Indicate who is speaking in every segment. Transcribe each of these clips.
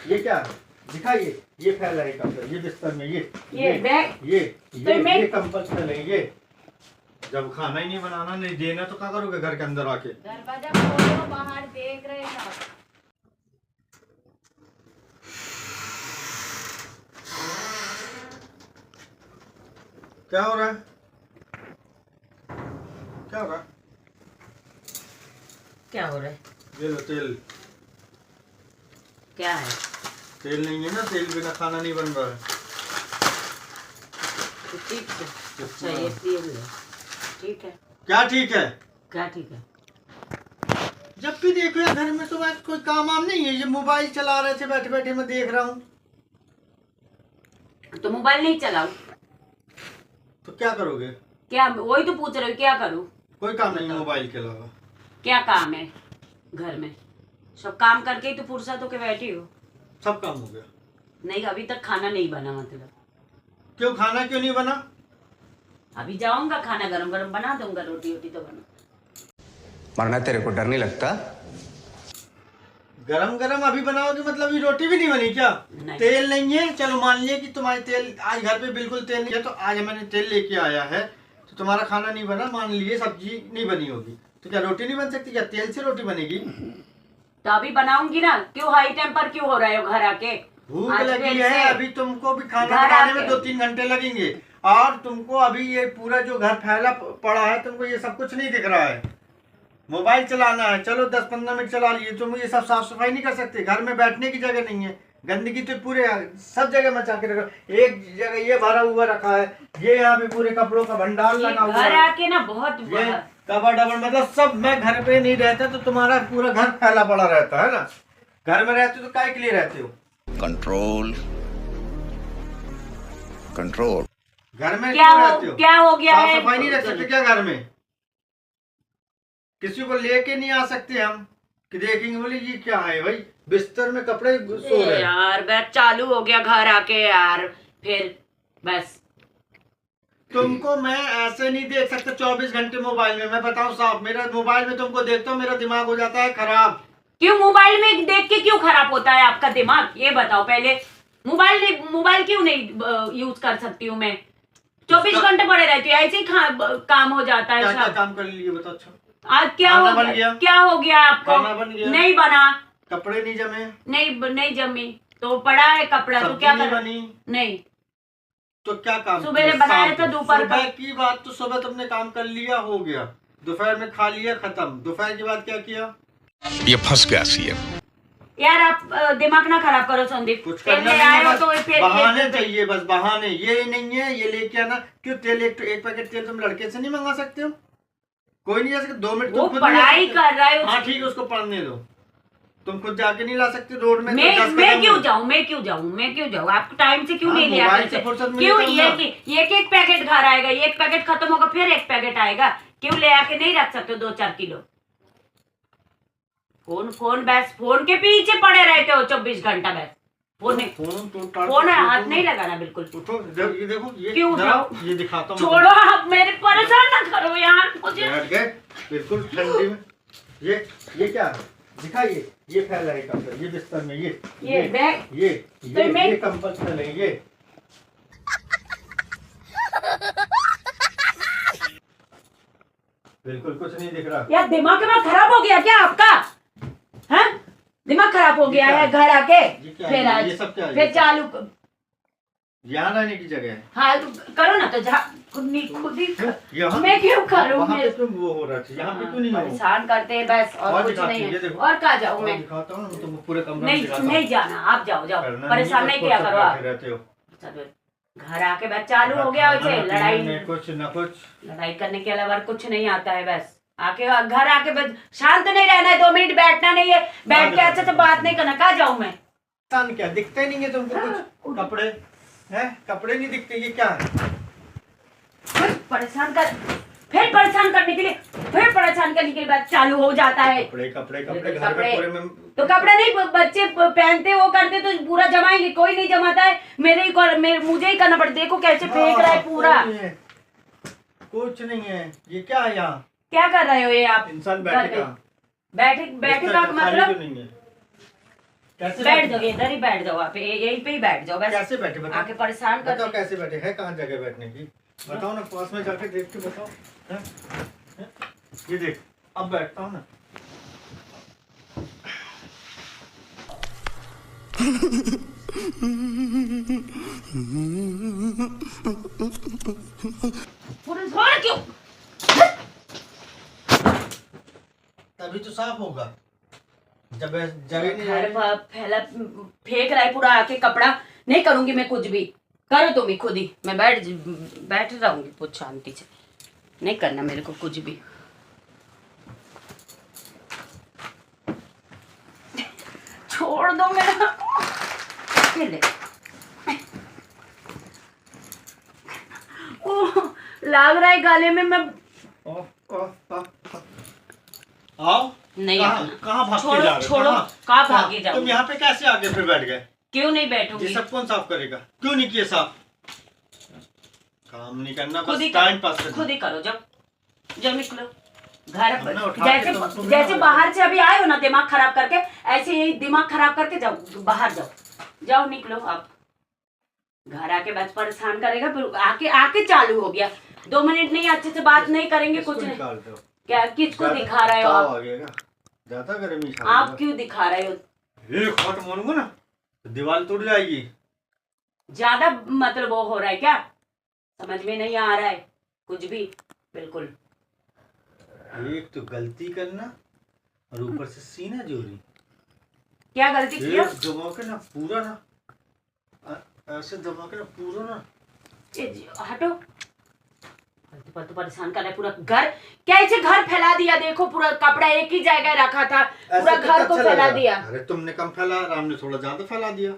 Speaker 1: ये क्या है? दिखाइए। ये फैला है कपड़ा, ये बिस्तर में,
Speaker 2: ये बैग,
Speaker 1: ये कंबल फैले, ये जब खाना ही नहीं बनाना नहीं देना तो क्या करोगे घर के अंदर आके?
Speaker 2: दरवाजा खोलो, बाहर देख रहे हैं आप।
Speaker 1: क्या हो रहा है? क्या हो रहा है?
Speaker 2: क्या हो रहा है?
Speaker 1: ये लो तेल।
Speaker 2: क्या है?
Speaker 1: तेल नहीं है ना, तेल बिना खाना नहीं बन रहा है।
Speaker 2: तो ठीक है, अच्छा ये तेल है, ठीक है।
Speaker 1: क्या ठीक है?
Speaker 2: क्या ठीक है?
Speaker 1: जब भी देखो यार घर में तो बस कोई काम वाम नहीं है, ये मोबाइल चला रहे थे बैठे बैठे, मैं देख रहा हूँ।
Speaker 2: तो मोबाइल नहीं चलाओ
Speaker 1: तो क्या करोगे?
Speaker 2: क्या? वही तो पूछ रहे हो, क्या करूँ?
Speaker 1: कोई काम नहीं है मोबाइल के अलावा।
Speaker 2: क्या काम है घर में? सब काम करके ही तो फुर्सत होके बैठी हो।
Speaker 1: सब काम हो गया?
Speaker 2: नहीं, अभी तक खाना नहीं बना। मतलब
Speaker 1: क्यों खाना क्यों नहीं बना?
Speaker 2: अभी जाऊंगा, खाना गरम गरम बना दूंगा, रोटी वोटी तो बना।
Speaker 3: मरना तेरे को डर नहीं लगता?
Speaker 1: गरम गरम अभी बनाओगे मतलब ये रोटी भी नहीं बनी क्या?
Speaker 2: नहीं।
Speaker 1: तेल नहीं है, चलो मान लिया कि तुम्हारे तेल आज घर पे बिल्कुल तेल नहीं है, तो आज मैंने तेल लेके आया है तो तुम्हारा खाना नहीं बना, मान लिए सब्जी नहीं बनी होगी तो क्या रोटी नहीं बन सकती? क्या तेल से रोटी बनेगी?
Speaker 2: तो अभी बनाऊंगी ना। क्यों हाई टेम्पर क्यों हो रहे हो घर आके?
Speaker 1: भूख
Speaker 2: आज
Speaker 1: लगी
Speaker 2: फिर
Speaker 1: है,
Speaker 2: से
Speaker 1: अभी तुमको भी खाना
Speaker 2: घर
Speaker 1: बनाने में
Speaker 2: आके।
Speaker 1: 2-3 घंटे लगेंगे और तुमको अभी ये पूरा जो घर फैला पड़ा है तुमको ये सब कुछ नहीं दिख रहा है। मोबाइल चलाना है, चलो 10-15 मिनट चला लिए, तुम ये सब साफ सफाई नहीं कर सकते? घर में बैठने की जगह नहीं है, गंदगी तो पूरे सब जगह मचा के रखा। एक जगह ये भरा हुआ रखा है, ये यहाँ पे पूरे कपड़ों का भंडार लगा हुआ
Speaker 2: घर
Speaker 1: है,
Speaker 2: आके ना बहुत
Speaker 1: ये कबर डबर मतलब सब। मैं घर पे नहीं रहता तो तुम्हारा पूरा घर फैला पड़ा रहता है ना। घर में रहते तो काय के लिए रहते हो?
Speaker 3: Control control.
Speaker 1: घर में
Speaker 2: क्या
Speaker 1: क्यों
Speaker 2: हो
Speaker 1: रहते हो?
Speaker 2: क्या हो गया
Speaker 1: साफ
Speaker 2: है?
Speaker 1: सफाई नहीं रख सकते क्या घर में? किसी को लेके नहीं आ सकते हम कि देखेंगे बोले ये क्या है भाई, बिस्तर में कपड़े सो रहे हैं।
Speaker 2: यार बैग चालू हो गया घर आके यार, फिर बस।
Speaker 1: तुमको मैं ऐसे नहीं देख सकता 24 घंटे मोबाइल में, मैं बताऊं साफ, मेरा मोबाइल में तुमको देखता हूँ मेरा दिमाग हो जाता है खराब।
Speaker 2: क्यों मोबाइल में देख के क्यों खराब होता है आपका दिमाग? ये बताओ पहले। मोबाइल क्यों नहीं यूज कर सकती हूँ मैं? 24 घंटे पड़े रहती हूँ, ऐसे ही काम हो जाता है
Speaker 1: क्या क्या
Speaker 2: सब।
Speaker 1: काम कर लिए बताओ? अच्छा
Speaker 2: आज क्या
Speaker 1: खाना
Speaker 2: हो
Speaker 1: बन
Speaker 2: गया?
Speaker 1: गया?
Speaker 2: क्या हो गया आपको?
Speaker 1: खाना बन गया?
Speaker 2: नहीं बना।
Speaker 1: कपड़े नहीं जमे?
Speaker 2: नहीं जमी तो पड़ा है कपड़ा, तो
Speaker 1: सब्जी
Speaker 2: क्या
Speaker 1: नहीं
Speaker 2: कर?
Speaker 1: बनी
Speaker 2: नहीं,
Speaker 1: तो क्या काम
Speaker 2: सुबह
Speaker 1: किया?
Speaker 2: बनाया
Speaker 1: शाम
Speaker 2: था
Speaker 1: को।
Speaker 2: दोपहर का।
Speaker 1: सुबह की बात तो सुबह तुमने काम कर लिया, हो गया। दोपहर में खा लिया, खत्म। दोपहर के बाद क्या किया?
Speaker 3: ये फंस गया सीएम।
Speaker 2: यार आप दिमाग ना खराब करो संदीप।
Speaker 1: कुछ
Speaker 2: तेल
Speaker 1: करना
Speaker 2: ले
Speaker 1: नहीं
Speaker 2: आए
Speaker 1: है,
Speaker 2: हो
Speaker 1: बस
Speaker 2: तो फिर
Speaker 1: बहाने चाहिए, बस बहाने। ये नहीं है ये लेके आना, क्यों तेल एक पैकेट तेल तुम लड़के से नहीं मंगा सकते हो? कोई नहीं जा सकता 2 मिनट
Speaker 2: वो
Speaker 1: तुम खुद
Speaker 2: पढ़ाई कर रहा है।
Speaker 1: हाँ ठीक है, उसको पढ़ने दो। तुम खुद जाके नहीं ला सकते रोड में?
Speaker 2: मैं क्यों जाऊँ? आप टाइम से क्यों
Speaker 1: हाँ,
Speaker 2: नहीं लिया
Speaker 1: मोबाइल
Speaker 2: करते?
Speaker 1: से फुर्सत मिली
Speaker 2: क्यों
Speaker 1: तब ना।
Speaker 2: एक पैकेट घर आएगा, एक पैकेट खत्म होगा फिर एक पैकेट आएगा। क्यों ले आके नहीं रख सकते 2-4 किलो? फोन बस फोन के पीछे पड़े रहते हो 24 घंटा बस। फोन हाथ नहीं लगाना बिल्कुल।
Speaker 1: ये देखो, ये
Speaker 2: क्यों
Speaker 1: ये दिखाता हूँ।
Speaker 2: छोड़ो आप, मेरे परेशान ना करो यार मुझे।
Speaker 1: बैठ गए बिल्कुल ठंडी में। ये क्या है? दिखाइए। ये फैला है कपड़ा, ये बिस्तर में,
Speaker 2: ये बैग,
Speaker 1: ये कंबल फैले, ये बिल्कुल कुछ नहीं दिख रहा।
Speaker 2: यार दिमाग में खराब हो गया क्या आपका? हैं? दिमाग खराब हो गया है घर आके? फिर आज
Speaker 1: ये सब क्या है?
Speaker 2: फिर चालू
Speaker 1: यहाँ रहने की जगह है।
Speaker 2: हाँ करो ना तो खुद ही
Speaker 1: यहाँ
Speaker 2: मैं क्यों करूँ?
Speaker 1: वहाँ पे तुम वो हो रहा है, यहाँ पे क्यों नहीं हो?
Speaker 2: परेशान करते हैं बस, और कुछ
Speaker 1: दिखाती
Speaker 2: नहीं
Speaker 1: है, ये
Speaker 2: है।
Speaker 1: देखो।
Speaker 2: और कहाँ जाऊँ मैं?
Speaker 1: दिखाता हूँ तुम पूरे कमरे में दिखाता हूँ।
Speaker 2: नहीं जाना, आप जाओ
Speaker 1: करना
Speaker 2: परेशान
Speaker 1: है,
Speaker 2: नहीं किया करो आप।
Speaker 1: रहते हो।
Speaker 2: घर आके बस चालू हो गया वैसे
Speaker 1: कुछ न कुछ
Speaker 2: लड़ाई करने के अलावा कुछ नहीं आता है। बस आके घर आके बस शांत नहीं रहना है, 2 मिनट बैठना नहीं है, बैठ के अच्छे से बात नहीं करना। कहाँ जाऊँ मैं?
Speaker 1: क्या दिखते नहीं है तुमको? कुछ कपड़े हैं? कपड़े नहीं दिखते, ये क्या है?
Speaker 2: फिर परेशान करने के लिए बात चालू हो जाता है।
Speaker 1: कपड़े घर में पूरे में
Speaker 2: तो कपड़ा नहीं बच्चे पहनते, वो करते तो पूरा जमाएंगे। कोई नहीं जमाता है, मुझे ही करना पड़ता। देखो कैसे फेंक रहा है पूरा।
Speaker 1: कुछ नहीं है। ये क्या है यहाँ?
Speaker 2: क्या कर रहे हो ये आप?
Speaker 1: इंसान बैठे
Speaker 2: बैठे का मतलब
Speaker 1: नहीं है। कैसे
Speaker 2: बैठ
Speaker 1: बैठे?
Speaker 2: जाओ, इधर ही बैठ जाओ, आप यहीं पे ही बैठ जाओ बस।
Speaker 1: कैसे बैठे बताओ?
Speaker 2: आके परेशान
Speaker 1: बताओ
Speaker 2: करते।
Speaker 1: कैसे बैठे? है कहाँ जगह बैठने की? बताओ ना, पास में जाके देख के बताओ। हैं? हैं? ये देख, अब बैठता हूँ ना।
Speaker 2: पूरा जोर क्यों?
Speaker 1: तभी तो साफ होगा। जब जगह नहीं
Speaker 2: घर
Speaker 1: रहेगी।
Speaker 2: फैला फेंक रहा है पूरा आके कपड़ा। नहीं करूंगी मैं कुछ भी, करो तुम ही खुद ही। मैं बैठ रहूंगी बहुत शांति से, नहीं करना मेरे को कुछ भी। छोड़ दो मेरा। ये ले। ओह, लाग रहा है गाले में। मैं
Speaker 1: ओह, ओह, ओह, ओह। आओ।
Speaker 2: नहीं
Speaker 1: कहाँ
Speaker 2: आना।
Speaker 1: कहाँ भाग के
Speaker 2: छोड़ो,
Speaker 1: जा रहे हो?
Speaker 2: छोड़ो, कहाँ भागे
Speaker 1: तुम
Speaker 2: जाओगे?
Speaker 1: यहाँ पे कैसे आगे फिर बैठ गए?
Speaker 2: क्यों नहीं
Speaker 1: ये
Speaker 2: बैठूंगी?
Speaker 1: सब कौन साफ करेगा? क्यों नहीं किए साफ? काम नहीं करना,
Speaker 2: खुद
Speaker 1: बस
Speaker 2: ही
Speaker 1: टाइम
Speaker 2: करो,
Speaker 1: पास करना।
Speaker 2: खुद ही करो। जब जब निकलो घर पर,
Speaker 1: हमने उठा के
Speaker 2: जैसे
Speaker 1: तुमने
Speaker 2: जैसे
Speaker 1: ना
Speaker 2: बाहर से अभी आए हो ना दिमाग खराब करके, ऐसे ही दिमाग खराब करके जाओ, बाहर जाओ, जाओ निकलो आप। घर आके बस परेशान करेगा, फिर आके आके चालू हो गया। 2 मिनट नहीं अच्छे से बात नहीं करेंगे,
Speaker 1: इसको
Speaker 2: कुछ नहीं।
Speaker 1: निकाल दो।
Speaker 2: क्या किसको
Speaker 1: ज्यादा
Speaker 2: दिखा रहे हो
Speaker 1: ताव
Speaker 2: आप?
Speaker 1: आ गया क्या? ज्यादा गर्मी खा
Speaker 2: आप
Speaker 1: लिया।
Speaker 2: क्यों दिखा रहे हो?
Speaker 1: एक हट मारूंगा ना तो दीवार टूट जाएगी।
Speaker 2: ज्यादा मतलब वो हो रहा है क्या? समझ में नहीं आ रहा है कुछ भी, बिल्कुल।
Speaker 1: एक तो गलती करना और ऊपर से सीना जोरी।
Speaker 2: क्या गलती किया?
Speaker 1: एक दबा के ना पूरा ना, ऐसे दबा के ना पूरा ना।
Speaker 2: हटो। पर तो परेशान कर रहा है पूरा घर। कैसे घर फैला दिया? देखो पूरा कपड़ा एक ही जगह रखा था, पूरा
Speaker 1: ऐसे
Speaker 2: घर को
Speaker 1: कितना अच्छा
Speaker 2: फैला
Speaker 1: लग रहा?
Speaker 2: दिया।
Speaker 1: अरे तुमने कम फैला, राम ने थोड़ा ज्यादा फैला दिया।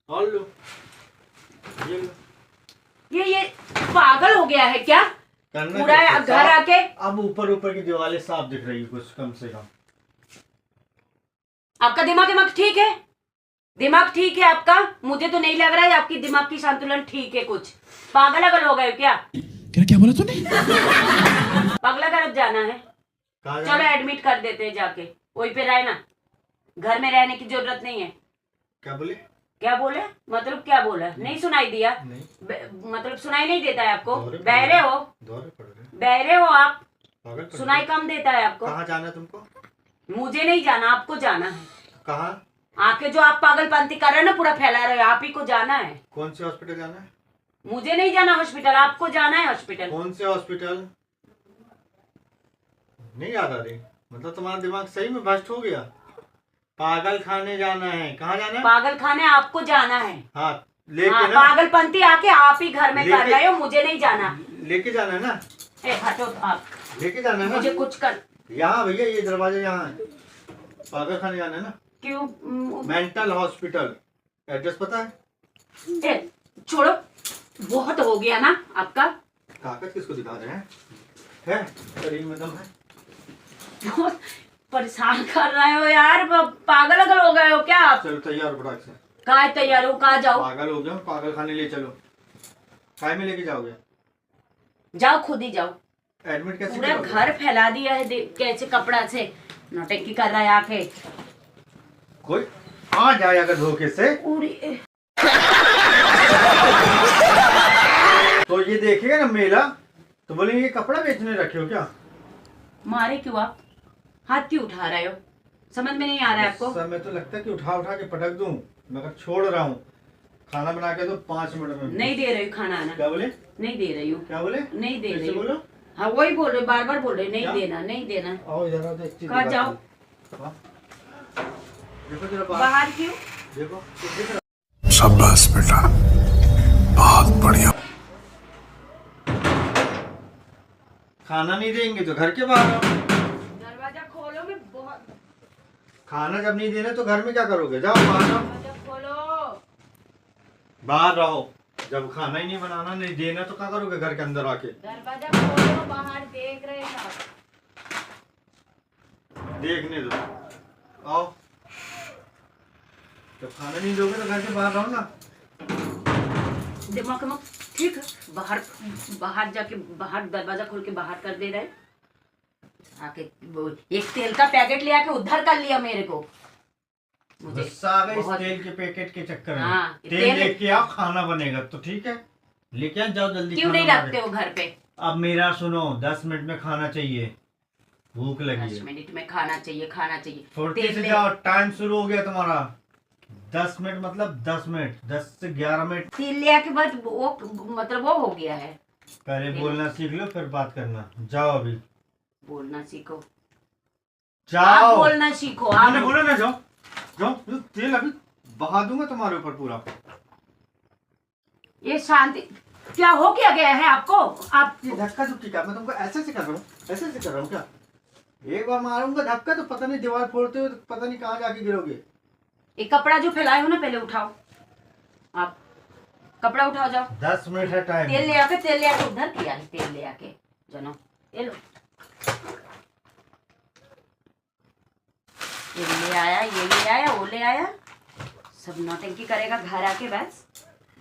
Speaker 1: और लो, ये लो।
Speaker 2: ये पागल हो गया है क्या?
Speaker 1: करना
Speaker 2: पूरा
Speaker 1: क्या?
Speaker 2: घर
Speaker 1: साफ-
Speaker 2: आके
Speaker 1: अब ऊपर ऊपर की दीवारें साफ दिख रही है कुछ कम से कम।
Speaker 2: आपका दिमाग ठीक है? दिमाग ठीक है आपका? मुझे तो नहीं लग रहा है आपकी दिमाग की संतुलन ठीक है। कुछ पागल अगल हो गए क्या?
Speaker 4: क्या बोला तूने?
Speaker 2: पगला गलत जाना है?
Speaker 1: कहाँ
Speaker 2: चलो
Speaker 1: जाना?
Speaker 2: एडमिट कर देते हैं जाके, वहीं पे रहे ना। घर में रहने की जरूरत नहीं है।
Speaker 1: क्या बोले?
Speaker 2: क्या बोले? मतलब क्या बोला? नहीं सुनाई दिया?
Speaker 1: नहीं,
Speaker 2: मतलब सुनाई नहीं देता है आपको?
Speaker 1: दौरे पड़
Speaker 2: बहरे हो?
Speaker 1: दौरे पड़ गए।
Speaker 2: बहरे हो आप?
Speaker 1: पागल पड़
Speaker 2: सुनाई
Speaker 1: गए।
Speaker 2: कम देता है आपको?
Speaker 1: कहाँ जाना है तुमको?
Speaker 2: मुझे नहीं जाना, आपको जाना है।
Speaker 1: कहाँ?
Speaker 2: आके जो आप पागलपंती कर रहे हो ना, पूरा फैला रहे हो, आप ही को जाना है।
Speaker 1: कौन से हॉस्पिटल जाना है?
Speaker 2: मुझे नहीं जाना हॉस्पिटल, आपको जाना है हॉस्पिटल।
Speaker 1: कौन से हॉस्पिटल? नहीं याद आ रही? मतलब तुम्हारा दिमाग सही में भ्रष्ट हो गया। पागल खाने जाना है। कहाँ जाना है?
Speaker 2: पागल खाने आपको जाना है।
Speaker 1: हाँ, लेके
Speaker 2: हाँ,
Speaker 1: ना,
Speaker 2: पागलपंती आके आप ही घर में कर
Speaker 1: लेके-
Speaker 2: रहे हो, मुझे नहीं जाना।
Speaker 1: लेके जाना है ना,
Speaker 2: ए हटो आप,
Speaker 1: लेके जाना है ना।
Speaker 2: मुझे कुछ कर।
Speaker 1: यहाँ भैया, ये दरवाजा यहाँ है। पागल खाने जाना है ना,
Speaker 2: क्यों?
Speaker 1: Mental hospital. एड्रेस पता है?
Speaker 2: ए छोड़ो, बहुत हो गया ना आपका।
Speaker 1: कागज किसको दिखा रहे हैं? है शरीर में दम है?
Speaker 2: बहुत परेशान कर रहे हो यार, पागल अगल हो गए हो क्या आप?
Speaker 1: चलो तैयार हो फटाक से।
Speaker 2: कहाँ तैयार हो? कहाँ जाओ?
Speaker 1: पागल हो गया, पागल खाने ले चलो। काय में लेके जाओगे?
Speaker 2: जाओ, खुद ही जाओ।
Speaker 1: एडमिट कैसे
Speaker 2: पूरा
Speaker 1: करोगे?
Speaker 2: घर फैला दिया है कैसे कपड़ा से, नौटंकी कर रहा है आके।
Speaker 1: कोई आ जाए अगर धोखे से
Speaker 2: पूरी
Speaker 1: तो ये देखेगा ना मेला, तो बोलेंगे ये कपड़ा बेचने रखे हो क्या?
Speaker 2: मारे क्यों आप? हाथ क्यों उठा रहे हो? समझ में नहीं आ रहा है आपको?
Speaker 1: उस समय तो लगता है कि उठा उठा के पटक दूं, मगर छोड़ रहा हूँ। खाना बना के दो 5 मिनट में।
Speaker 2: नहीं दे रही हूँ खाना आना।
Speaker 1: क्या बोले?
Speaker 2: नहीं दे रही हूँ।
Speaker 1: क्या बोले?
Speaker 2: नहीं दे
Speaker 1: फिर
Speaker 2: रही
Speaker 1: से
Speaker 2: हूँ।
Speaker 1: बोलो।
Speaker 2: हाँ वही बोल रहे, बार बार बोल रहे, नहीं
Speaker 1: क्या?
Speaker 2: देना, नहीं देना।
Speaker 1: आओ इधर आओ तो एक चीज
Speaker 2: कहाँ
Speaker 1: दिखाती
Speaker 2: जाओ?
Speaker 1: हूँ। हाँ? देखो जरा बाहर।
Speaker 2: बाहर क्यों?
Speaker 1: देखो कुछ दिख रहा?
Speaker 4: शाबाश बेटा, बहुत बढ़िया।
Speaker 1: खाना नहीं देंगे तो घर के बाहर आओ।
Speaker 2: दरवाजा खोलो, मैं बहुत।
Speaker 1: खाना जब नहीं देना तो घर में क्या करोगे? जाओ बाहर आओ।
Speaker 2: दरवाजा खोलो।
Speaker 1: बाहर रहो। जब खाना ही नहीं बनाना, नहीं देना तो क्या करोगे घर के अंदर आके?
Speaker 2: दरवाजा खोलो, बाहर देख रहे हैं आप।
Speaker 1: देखने दो। आओ। जब खाना नहीं दोगे तो घर के बाहर रहो ना।
Speaker 2: दिमाग ठीक है, बाहर बाहर जाके बाहर दरवाजा खोल के बाहर कर दे रहे हैं। आके एक तेल का पैकेट ले आके उद्धार कर लिया मेरे को। मुझे
Speaker 1: गुस्सा आ गई इस
Speaker 2: बहुत-
Speaker 1: तेल के पैकेट के चक्कर में।
Speaker 2: हाँ,
Speaker 1: तेल
Speaker 2: तेल-
Speaker 1: लेके आओ, खाना बनेगा तो ठीक है, लेके आ जाओ जल्दी।
Speaker 2: क्यों
Speaker 1: खाना
Speaker 2: नहीं
Speaker 1: बना
Speaker 2: रखते
Speaker 1: दे।
Speaker 2: हो घर पे?
Speaker 1: अब मेरा सुनो, 10 मिनट में खाना चाहिए, भूख लगी
Speaker 2: 10
Speaker 1: है।
Speaker 2: मिनट में खाना चाहिए, खाना चाहिए।
Speaker 1: फुर्ती
Speaker 2: तेल
Speaker 1: से
Speaker 2: ले-
Speaker 1: जाओ, टाइम शुरू हो गया तुम्हारा। 10 मिनट मतलब 10 मिनट, 10 से 11 मिनट।
Speaker 2: तेल ले आके बाद वो मतलब वो हो गया है।
Speaker 1: पहले बोलना सीख लो फिर बात करना। जाओ अभी,
Speaker 2: बोलना सीखो, आप
Speaker 1: जाओ।
Speaker 2: बोलना सीखो।
Speaker 1: मैंने
Speaker 2: आप
Speaker 1: बोला ना, जाओ जाओ, तेल अभी बहा दूंगा तुम्हारे ऊपर पूरा।
Speaker 2: ये शांति क्या हो क्या गया है आपको? आप
Speaker 1: ये धक्का तो ठीक है, मैं तुमको ऐसे से कर रहा हूँ, ऐसे से कर रहा हूँ क्या? एक बार मारूंगा धक्का तो पता नहीं दीवार फोड़ते हो, तो पता नहीं कहाँ जाके गिरोगे।
Speaker 2: एक कपड़ा जो फैलाए हो ना पहले उठाओ, आप कपड़ा उठाओ, जाओ।
Speaker 1: 10 मिनट है टाइम।
Speaker 2: तेल ले आके उधर किया है, तेल ले आके जनो ये लो। ये ले आया, ये ले आया, वो ले आया, सब नौटंकी करेगा घर आके। बस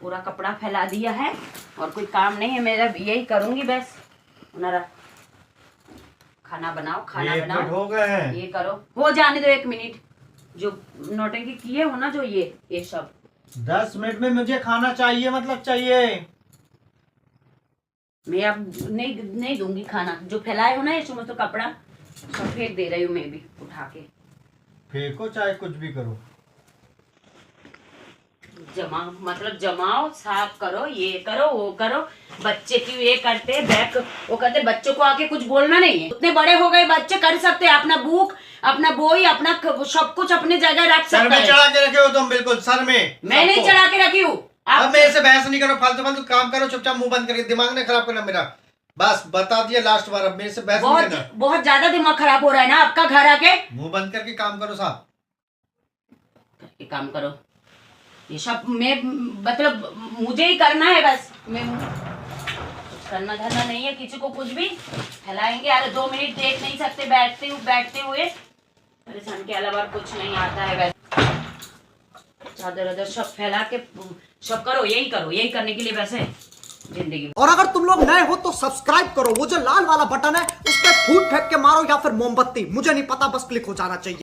Speaker 2: पूरा कपड़ा फैला दिया है और कोई काम नहीं है मेरा, यही करूंगी बस। उनारा खाना बनाओ, खाना
Speaker 1: 1 मिनट
Speaker 2: बनाओ,
Speaker 1: हो गए हैं।
Speaker 2: ये करो, हो जाने दो 1 मिनट। जो नौटंकी किए हो ना, जो ये सब
Speaker 1: 10 मिनट में मुझे खाना चाहिए, मतलब चाहिए।
Speaker 2: मैं अब नहीं दूंगी खाना। जो फैलाए हो ना ये समझ तो कपड़ा सब फेंक दे रही हूँ मैं भी उठा के।
Speaker 1: फेंको चाहे कुछ भी करो।
Speaker 2: जमाओ, साफ करो, ये करो, वो करो। बच्चे क्यों ये करते बैक, वो करते। बच्चों को आके कुछ बोलना नहीं है, उतने बड़े हो गए बच्चे, कर सकते हैं अपना बुक, अपना बोई, अपना सब कुछ अपने जगह रख
Speaker 1: सर
Speaker 2: सकते
Speaker 1: में
Speaker 2: हैं।
Speaker 1: चढ़ा के रखे हो तुम, बिल्कुल सर में।
Speaker 2: मैं नहीं चढ़ा के रखी हूँ।
Speaker 1: अब
Speaker 2: आप
Speaker 1: मेरे से बहस नहीं करो, फालतू फालतू काम करो, चुपचाप मुंह बंद करके। दिमाग नहीं खराब करना मेरा, बस बता दिया लास्ट बार। अब मेरे से बहस नहीं करना।
Speaker 2: बहुत ज्यादा दिमाग खराब हो रहा है ना आपका घर आके।
Speaker 1: मुंह बंद करके काम करो साहब।
Speaker 2: एक काम करो, ये सब मैं मतलब मुझे ही करना है बस। मैं करना धरना नहीं है किसी को, कुछ भी फैलाएंगे। अरे 2 मिनट देख नहीं सकते बैठते हुए? परेशान के अलावा कुछ नहीं आता है बस। चादर उधर सब फैला के सब करो, यही करने के लिए वैसे जिंदगी में।
Speaker 5: और अगर तुम लोग नए हो तो सब्सक्राइब करो, वो जो लाल वाला बटन है उस पर फूट फेंक के मारो या फिर मोमबत्ती, मुझे नहीं पता, बस क्लिक हो जाना चाहिए।